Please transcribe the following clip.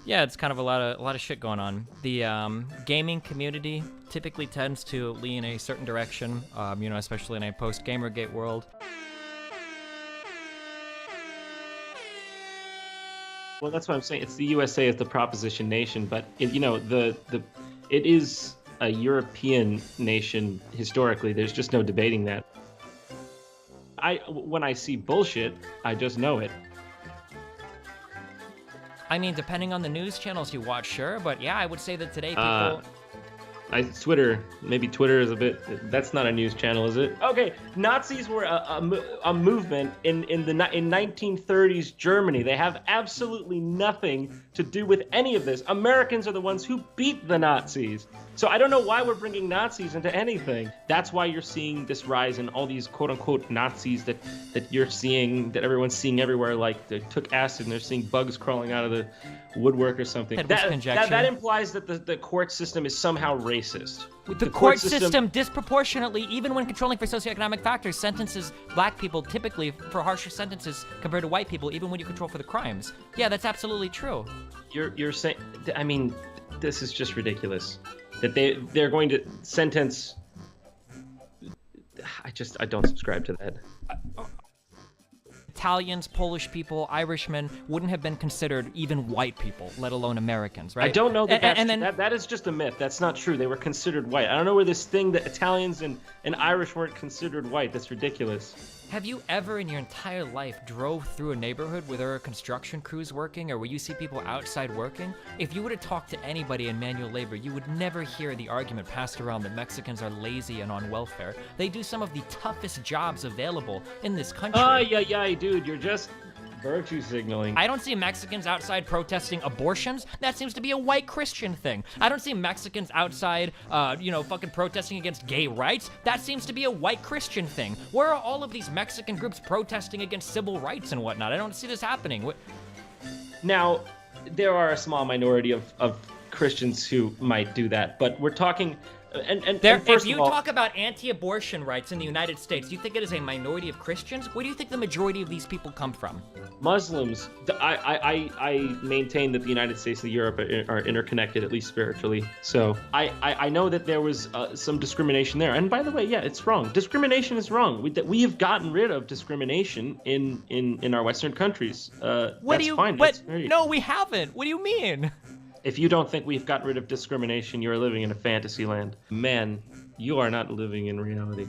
Yeah, it's kind of a lot of shit going on. The gaming community typically tends to lean a certain direction, especially in a post-Gamergate world. Well, that's what I'm saying. It's the USA as the proposition nation, but it is a European nation historically. There's just no debating that. When I see bullshit, I just know it. I mean, depending on the news channels you watch, sure, but yeah, I would say that today people... Maybe Twitter is a bit. That's not a news channel, is it? Okay, Nazis were a movement in 1930s Germany. They have absolutely nothing to do with any of this. Americans are the ones who beat the Nazis. So I don't know why we're bringing Nazis into anything. That's why you're seeing this rise in all these quote-unquote Nazis that you're seeing, that everyone's seeing everywhere, like they took acid and they're seeing bugs crawling out of the woodwork or something. That implies that the court system is somehow racist. The court system disproportionately, even when controlling for socioeconomic factors, sentences black people typically for harsher sentences compared to white people, even when you control for the crimes. Yeah, that's absolutely true. You're saying, I mean, this is just ridiculous. That they're going to sentence. I don't subscribe to that. Italians, Polish people, Irishmen wouldn't have been considered even white people, let alone Americans, right? I don't know that is just a myth. That's not true. They were considered white. I don't know where this thing that Italians and Irish weren't considered white. That's ridiculous. Have you ever in your entire life drove through a neighborhood where there are construction crews working or where you see people outside working? If you were to talk to anybody in manual labor, you would never hear the argument passed around that Mexicans are lazy and on welfare. They do some of the toughest jobs available in this country. Yeah, dude, you're just virtue signaling. I don't see Mexicans outside protesting abortions. That seems to be a white Christian thing. I don't see Mexicans outside, fucking protesting against gay rights. That seems to be a white Christian thing. Where are all of these Mexican groups protesting against civil rights and whatnot? I don't see this happening. Now, there are a small minority of Christians who might do that, but we're talking... If you talk about anti-abortion rights in the United States, do you think it is a minority of Christians? Where do you think the majority of these people come from? Muslims. I maintain that the United States and Europe are interconnected, at least spiritually. So I know that there was some discrimination there. And by the way, yeah, it's wrong. Discrimination is wrong. We have gotten rid of discrimination in our Western countries. That's fine. No, we haven't. What do you mean? If you don't think we've gotten rid of discrimination, you're living in a fantasy land. Man, you are not living in reality.